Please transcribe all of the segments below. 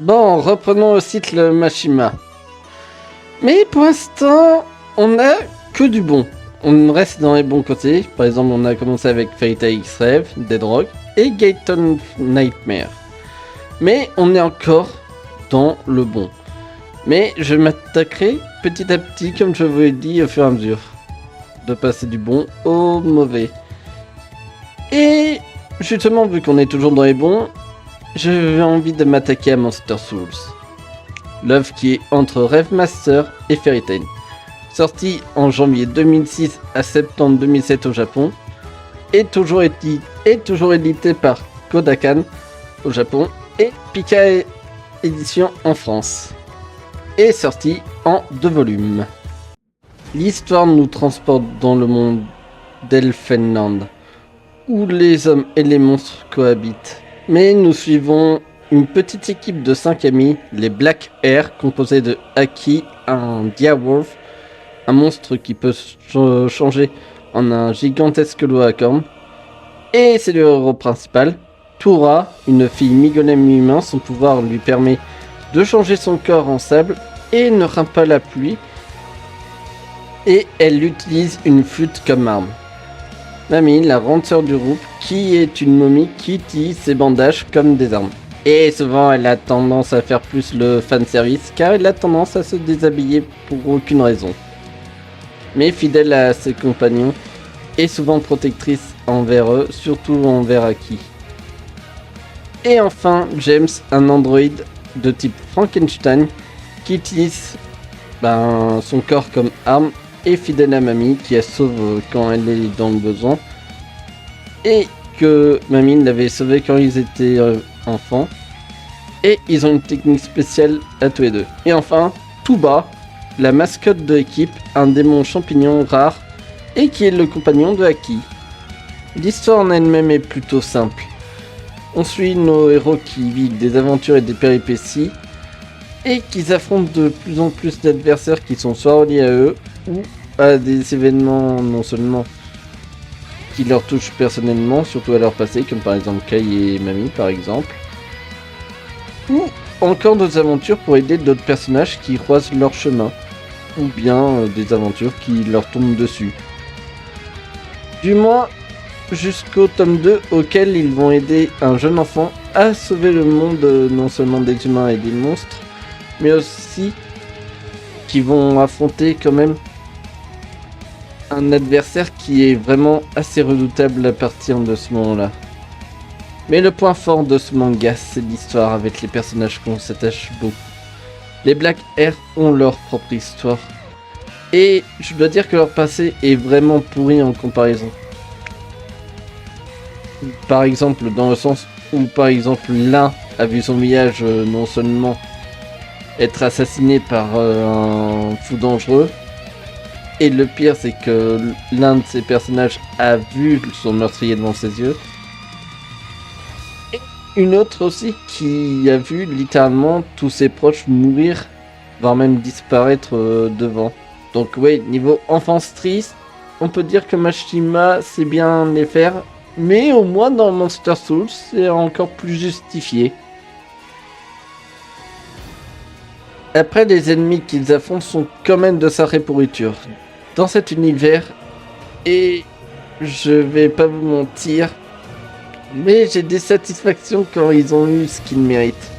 Bon, reprenons au cycle Mashima. Mais pour l'instant, on a que du bon. On reste dans les bons côtés. Par exemple, on a commencé avec Fairy Tail X-Rave, Dead Rock et Gaton Nightmare. Mais on est encore dans le bon. Mais je m'attaquerai petit à petit, comme je vous l'ai dit, au fur et à mesure. De passer du bon au mauvais. Et justement, vu qu'on est toujours dans les bons, j'ai envie de m'attaquer à Monster Souls. L'œuvre qui est entre Rêvemaster et Fairy Tail. Sorti en janvier 2006 à septembre 2007 au Japon. Et toujours édité par Kodakan au Japon. Et Pika Édition en France. Et sorti en 2 volumes. L'histoire nous transporte dans le monde d'Elfenland, où les hommes et les monstres cohabitent. Mais nous suivons une petite équipe de 5 amis, les Black Air, composés de Aki, un Direwolf, un monstre qui peut changer en un gigantesque loup à cornes. Et c'est le héros principal, Toura, une fille mi-golem mi-humain. Son pouvoir lui permet de changer son corps en sable et ne craint pas la pluie. Et elle utilise une flûte comme arme. Mamie, la grande sœur du groupe, qui est une momie qui utilise ses bandages comme des armes. Et souvent elle a tendance à faire plus le fanservice car elle a tendance à se déshabiller pour aucune raison. Mais fidèle à ses compagnons et souvent protectrice envers eux, surtout envers Aki. Et enfin James, un androïde de type Frankenstein qui utilise son corps comme arme et fidèle à Mamie qui la sauve quand elle est dans le besoin et que Mamie l'avait sauvé quand ils étaient enfants, et ils ont une technique spéciale à tous les deux. Et enfin Tuba, la mascotte de l'équipe, un démon champignon rare et qui est le compagnon de Aki. L'histoire en elle-même est plutôt simple. On suit nos héros qui vivent des aventures et des péripéties et qu'ils affrontent de plus en plus d'adversaires qui sont soit reliés à eux ou à des événements non seulement qui leur touchent personnellement, surtout à leur passé, comme par exemple Kai et Mamie par exemple, ou encore d'autres aventures pour aider d'autres personnages qui croisent leur chemin, ou bien des aventures qui leur tombent dessus. Du moins jusqu'au tome 2 auquel ils vont aider un jeune enfant à sauver le monde non seulement des humains et des monstres, mais aussi qui vont affronter quand même un adversaire qui est vraiment assez redoutable à partir de ce moment-là. Mais le point fort de ce manga, c'est l'histoire avec les personnages qu'on s'attache beaucoup. Les Black Air ont leur propre histoire. Et je dois dire que leur passé est vraiment pourri en comparaison. Par exemple, dans le sens où par exemple l'un a vu son village non seulement être assassiné par un fou dangereux, et le pire c'est que l'un de ces personnages a vu son meurtrier devant ses yeux, et une autre aussi qui a vu littéralement tous ses proches mourir, voire même disparaître devant. Donc ouais, niveau enfance triste, on peut dire que Mashima sait bien les faire, mais au moins dans Monster Souls c'est encore plus justifié. Après, les ennemis qu'ils affrontent sont quand même de sacrées pourritures dans cet univers, et je vais pas vous mentir, mais j'ai des satisfactions quand ils ont eu ce qu'ils méritent.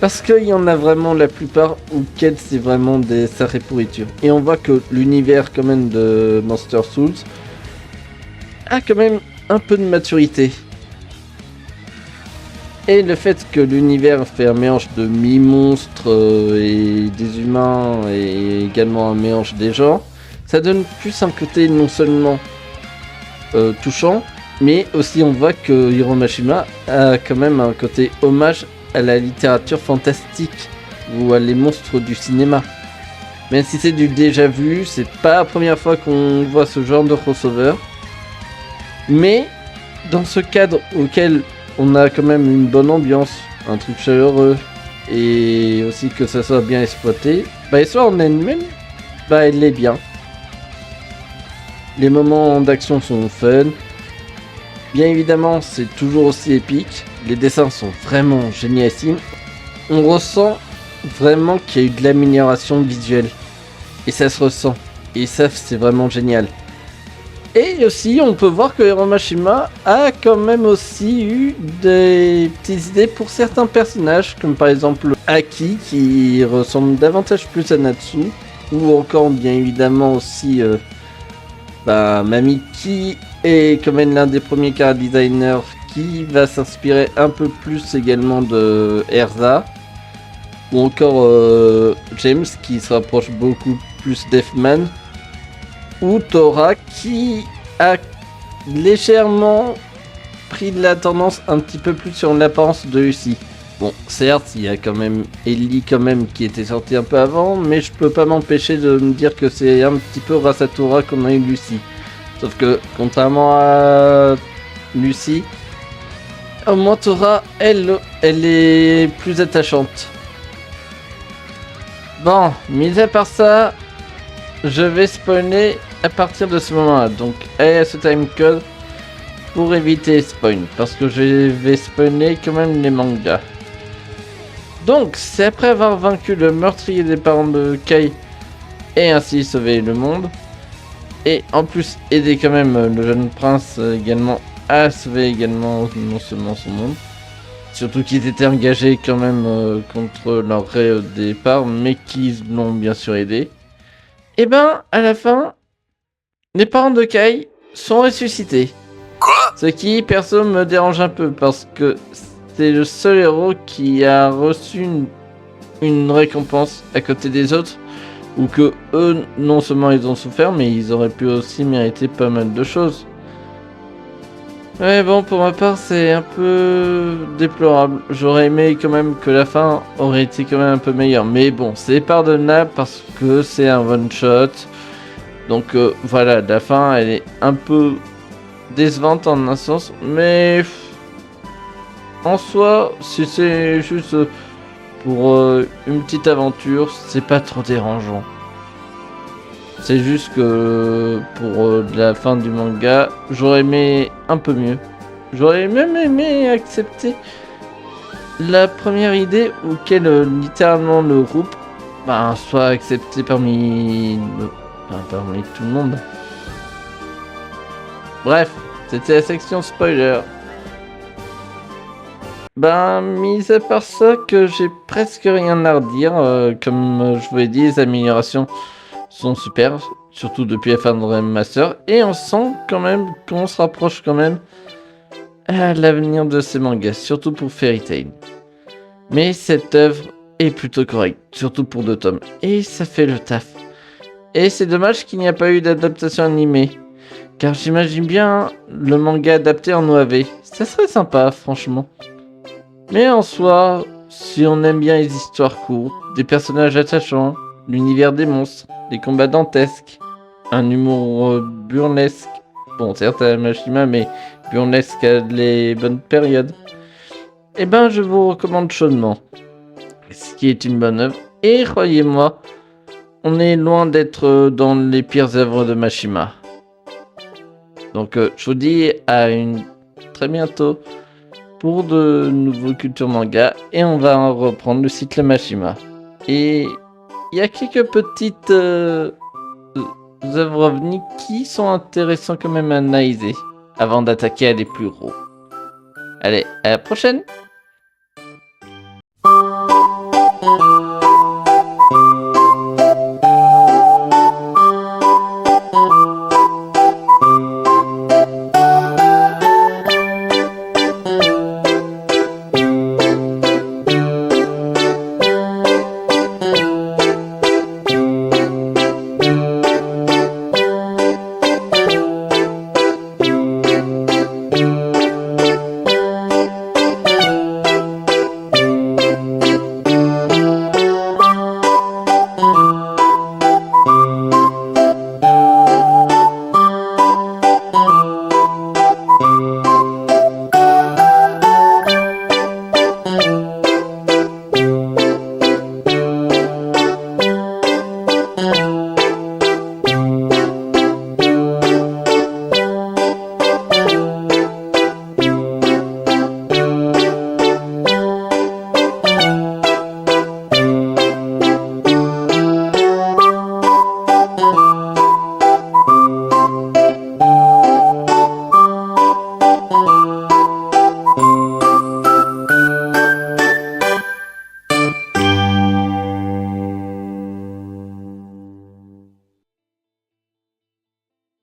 Parce qu'il y en a vraiment la plupart auxquels c'est vraiment des sacrées pourritures. Et on voit que l'univers quand même de Monster Souls a quand même un peu de maturité. Et le fait que l'univers fait un mélange de mi-monstres et des humains et également un mélange des genres, ça donne plus un côté non seulement touchant, mais aussi on voit que Hiro Mashima a quand même un côté hommage à la littérature fantastique ou à les monstres du cinéma. Même si c'est du déjà vu, c'est pas la première fois qu'on voit ce genre de crossover. Mais dans ce cadre auquel on a quand même une bonne ambiance, un truc chaleureux, et aussi que ça soit bien exploité, l'histoire en elle-même, elle est bien. Les moments d'action sont fun. Bien évidemment, c'est toujours aussi épique. Les dessins sont vraiment génialissimes. on ressent vraiment qu'il y a eu de l'amélioration visuelle. Et ça se ressent. Et ça, c'est vraiment génial. Et aussi, on peut voir que Hiromashima a quand même aussi eu des petites idées pour certains personnages, comme par exemple Aki, qui ressemble davantage plus à Natsu, ou encore bien évidemment aussi Mami, qui est quand même l'un des premiers car designers qui va s'inspirer un peu plus également de Erza, ou encore James, qui se rapproche beaucoup plus d'Elfman, ou Tora qui a légèrement pris de la tendance un petit peu plus sur l'apparence de Lucy. Bon, certes, il y a quand même Ellie quand même qui était sortie un peu avant, mais je peux pas m'empêcher de me dire que c'est un petit peu grâce à Tora qu'on a eu Lucy. Sauf que, contrairement à Lucy, au moins Tora, elle est plus attachante. Bon, mis à part ça, je vais spawner à partir de ce moment-là. Donc, allez à ce timecode pour éviter spawn. Parce que je vais spawner quand même les mangas. Donc, c'est après avoir vaincu le meurtrier des parents de Kai et ainsi sauver le monde. Et en plus, aider quand même le jeune prince également à sauver également non seulement son monde. Surtout qu'ils étaient engagés quand même contre leur départ, mais qu'ils l'ont bien sûr aidé. Et ben, à la fin, les parents de Kai sont ressuscités. Quoi? Ce qui, perso, me dérange un peu, parce que c'est le seul héros qui a reçu une récompense à côté des autres, ou que eux, non seulement ils ont souffert, mais ils auraient pu aussi mériter pas mal de choses. Ouais, bon, pour ma part, c'est un peu déplorable. J'aurais aimé quand même que la fin aurait été quand même un peu meilleure. Mais bon, c'est pardonnable parce que c'est un one-shot. Donc voilà, la fin, elle est un peu décevante en un sens. Mais en soi, si c'est juste pour une petite aventure, c'est pas trop dérangeant. C'est juste que pour la fin du manga, j'aurais aimé un peu mieux. J'aurais même aimé accepter la première idée auquel littéralement le groupe soit accepté parmi tout le monde. Bref, c'était la section spoiler. Mis à part ça, que j'ai presque rien à redire. Comme je vous l'ai dit, les améliorations sont super, surtout depuis la fin de Remaster, et on sent quand même qu'on se rapproche quand même à l'avenir de ces mangas, surtout pour Fairy Tail. Mais cette œuvre est plutôt correcte, surtout pour 2 tomes, et ça fait le taf. Et c'est dommage qu'il n'y a pas eu d'adaptation animée, car j'imagine bien le manga adapté en OAV, ça serait sympa franchement. Mais en soi, si on aime bien les histoires courtes, des personnages attachants, l'univers des monstres, des combats dantesques, un humour burlesque, bon certes à Mashima, mais burlesque à les bonnes périodes, et je vous recommande chaudement. Ce qui est une bonne œuvre, et croyez-moi, on est loin d'être dans les pires œuvres de Mashima. Donc je vous dis à très bientôt pour de nouveaux cultures manga, et on va reprendre le cycle Mashima. Et il y a quelques petites œuvres ovnis qui sont intéressantes quand même à analyser avant d'attaquer à les plus gros. Allez, à la prochaine!